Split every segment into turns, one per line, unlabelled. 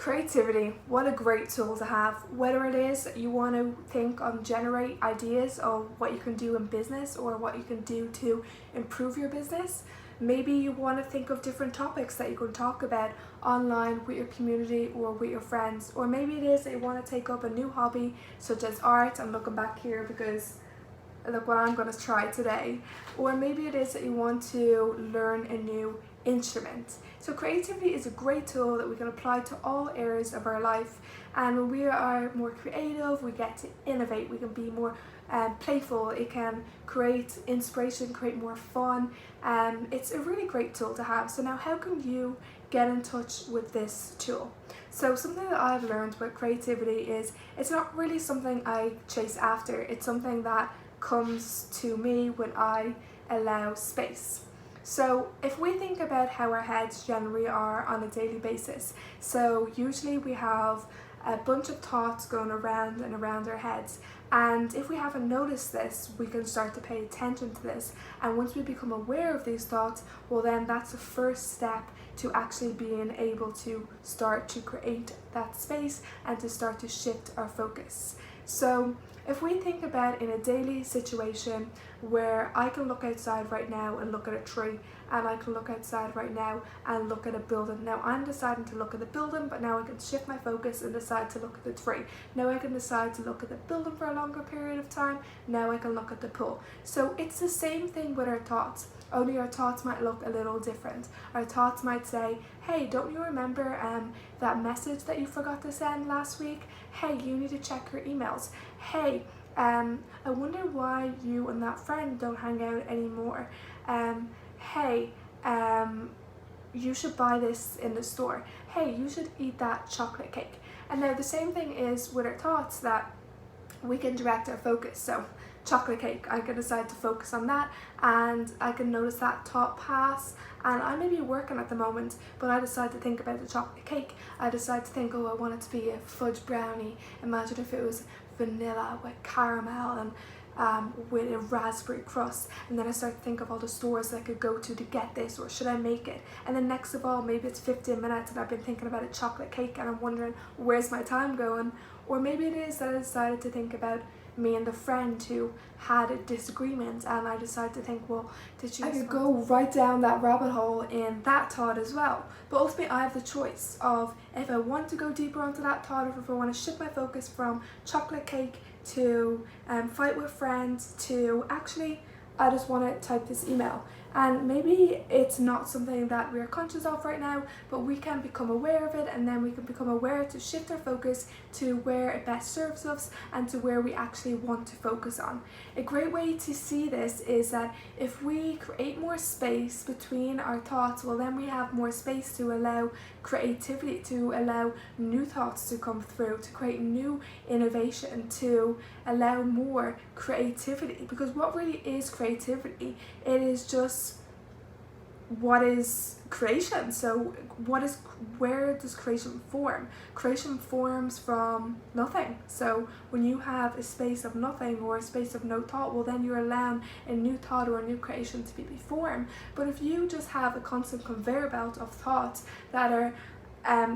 Creativity, what a great tool to have. Whether it is you want to think on generate ideas of what you can do in business or what you can do to improve your business. Maybe you want to think of different topics that you can talk about online with your community or with your friends. Or maybe it is that you want to take up a new hobby such as art. I'm looking back here because look what I'm going to try today. Or maybe it is that you want to learn a new instrument. So creativity is a great tool that we can apply to all areas of our life, and when we are more creative we get to innovate, we can be more playful, it can create inspiration, create more fun. It's a really great tool to have. So now how can you get in touch with this tool? So something that I've learned with creativity is it's not really something I chase after, it's something that comes to me when I allow space. So if we think about how our heads generally are on a daily basis, so usually we have a bunch of thoughts going around and around our heads, and if we haven't noticed this we can start to pay attention to this, and once we become aware of these thoughts, well then that's the first step to actually being able to start to create that space and to start to shift our focus. So if we think about in a daily situation where I can look outside right now and look at a tree, and I can look outside right now and look at a building. Now I'm deciding to look at the building, but now I can shift my focus and decide to look at the tree. Now I can decide to look at the building for a longer period of time. Now I can look at the pool. So it's the same thing with our thoughts, only our thoughts might look a little different. Our thoughts might say, hey, don't you remember that message that you forgot to send last week? Hey, you need to check your emails. Hey, I wonder why you and that friend don't hang out anymore. Hey, you should buy this in the store. Hey, you should eat that chocolate cake. And now the same thing is with our thoughts, that we can direct our focus. So chocolate cake, I can decide to focus on that, and I can notice that thought pass, and I may be working at the moment but I decide to think about the chocolate cake. I decide to think, oh, I want it to be a fudge brownie. Imagine if it was vanilla with caramel and with a raspberry crust, and then I start to think of all the stores that I could go to get this, or should I make it? And then next of all, maybe it's 15 minutes and I've been thinking about a chocolate cake and I'm wondering where's my time going. Or maybe it is that I decided to think about me and the friend who had a disagreement, and I decided to think, well, I could go right down that rabbit hole in that thought as well. But ultimately I have the choice of if I want to go deeper onto that thought, or if I want to shift my focus from chocolate cake to fight with friends to actually I just want to type this email. And maybe it's not something that we're conscious of right now, but we can become aware of it, and then we can become aware to shift our focus to where it best serves us and to where we actually want to focus on. A great way to see this is that if we create more space between our thoughts, well then we have more space to allow creativity, to allow new thoughts to come through, to create new innovation, to allow more creativity. Because what really is creativity? It is just what is creation. So where does creation form? Creation forms from nothing. So when you have a space of nothing or a space of no thought, well then you're allowing a new thought or a new creation to be formed. But if you just have a constant conveyor belt of thoughts that are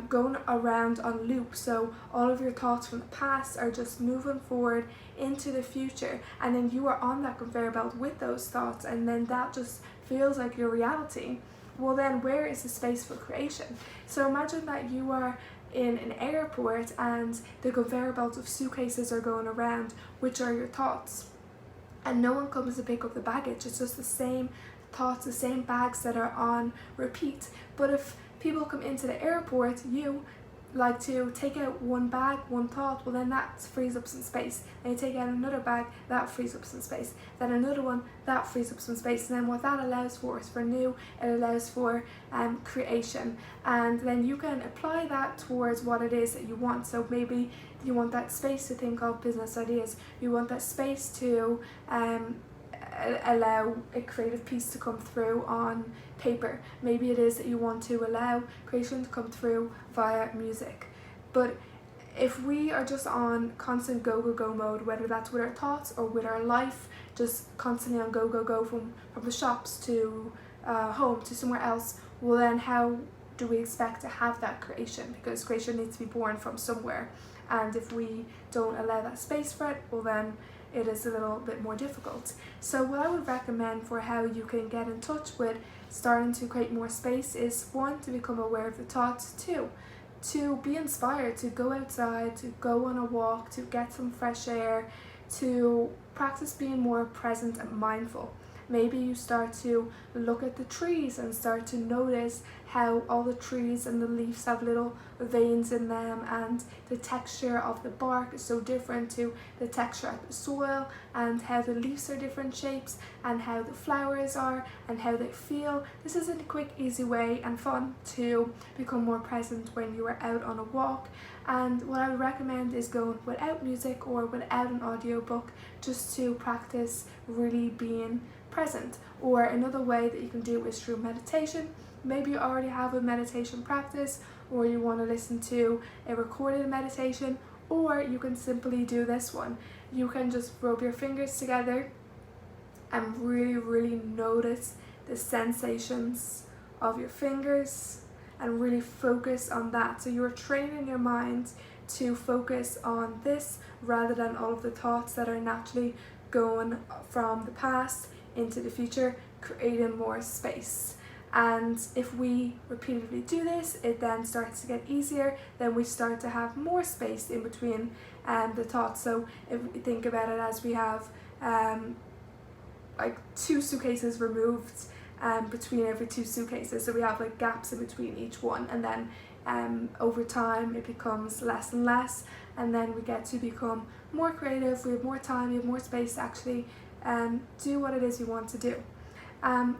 going around on loop, so all of your thoughts from the past are just moving forward into the future, and then you are on that conveyor belt with those thoughts, and then that just feels like your reality, well then where is the space for creation? So imagine that you are in an airport and the conveyor belt of suitcases are going around, which are your thoughts, and no one comes to pick up the baggage. It's just the same thoughts, the same bags that are on repeat. But if people come into the airport, you like to take out one bag, one thought, well then that frees up some space. Then you take out another bag, that frees up some space. Then another one, that frees up some space. And then what that allows for is for new, it allows for creation. And then you can apply that towards what it is that you want. So maybe you want that space to think of business ideas. You want that space to allow a creative piece to come through on paper. Maybe it is that you want to allow creation to come through via music. But if we are just on constant go go go mode, whether that's with our thoughts or with our life, just constantly on go go go from the shops to home to somewhere else, well then how do we expect to have that creation? Because creation needs to be born from somewhere, and if we don't allow that space for it, well then it is a little bit more difficult. So what I would recommend for how you can get in touch with starting to create more space is, one, to become aware of the thoughts, two, to be inspired to go outside, to go on a walk, to get some fresh air, to practice being more present and mindful. Maybe you start to look at the trees and start to notice how all the trees and the leaves have little veins in them, and the texture of the bark is so different to the texture of the soil, and how the leaves are different shapes, and how the flowers are and how they feel. This is a quick, easy way and fun to become more present when you are out on a walk. And what I would recommend is going without music or without an audiobook, just to practice really being present. Or another way that you can do is through meditation. Maybe you already have a meditation practice, or you want to listen to a recorded meditation, or you can simply do this one. You can just rub your fingers together and really notice the sensations of your fingers and really focus on that. So you're training your mind to focus on this rather than all of the thoughts that are naturally going from the past into the future, creating more space. And if we repeatedly do this, it then starts to get easier. Then we start to have more space in between the thoughts. So if we think about it as we have like 2 suitcases removed between every 2 suitcases, so we have like gaps in between each one, and then over time it becomes less and less, and then we get to become more creative. We have more time, we have more space to actually do what it is we want to do.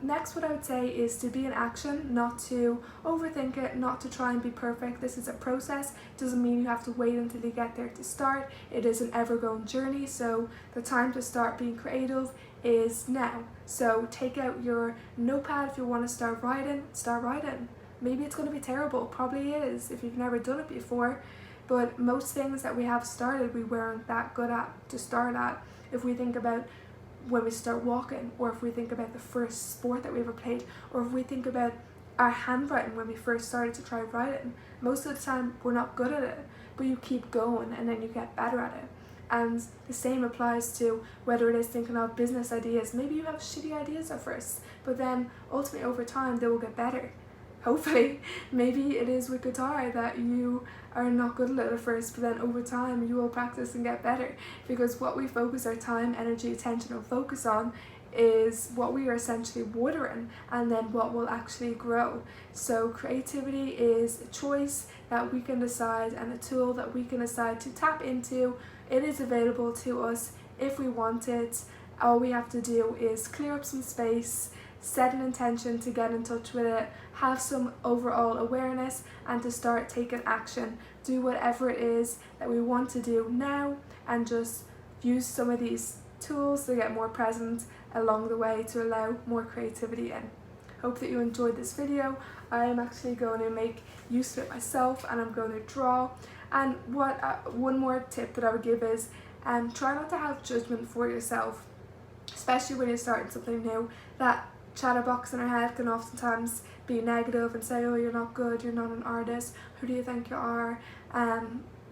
Next, what I would say is to be in action, not to overthink it, not to try and be perfect. This is a process. It doesn't mean you have to wait until you get there to start. It is an ever-going journey, so the time to start being creative is now. So take out your notepad if you want to start writing. Maybe it's going to be terrible, probably is if you've never done it before, but most things that we have started we weren't that good at to start at. If we think about when we start walking, or if we think about the first sport that we ever played, or if we think about our handwriting when we first started to try writing, most of the time we're not good at it, but you keep going and then you get better at it. And the same applies to whether it is thinking of business ideas. Maybe you have shitty ideas at first, but then ultimately over time they will get better. Hopefully. Maybe it is with guitar that you are not good at it first, but then over time you will practice and get better, because what we focus our time, energy, attention and focus on is what we are essentially watering, and then what will actually grow. So creativity is a choice that we can decide, and a tool that we can decide to tap into. It is available to us if we want it. All we have to do is clear up some space, set an intention to get in touch with it, have some overall awareness, and to start taking action. Do whatever it is that we want to do now, and just use some of these tools to get more present along the way to allow more creativity in. Hope that you enjoyed this video. I am actually going to make use of it myself, and I'm going to draw. And one more tip that I would give is try not to have judgment for yourself, especially when you're starting something new. That chatterbox in our head can oftentimes be negative and say, oh, you're not good, you're not an artist, who do you think you are?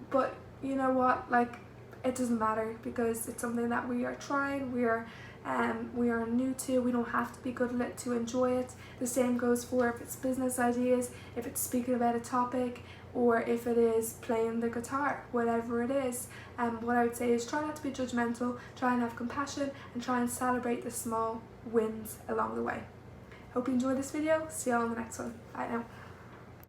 But you know what, like, it doesn't matter, because it's something that we are trying, we are new to. We don't have to be good at it to enjoy it. The same goes for if it's business ideas, if it's speaking about a topic, or if it is playing the guitar, whatever it is. What I would say is try not to be judgmental, try and have compassion, and try and celebrate the small wins along the way. Hope you enjoyed this video. See you all in the next one. Bye now.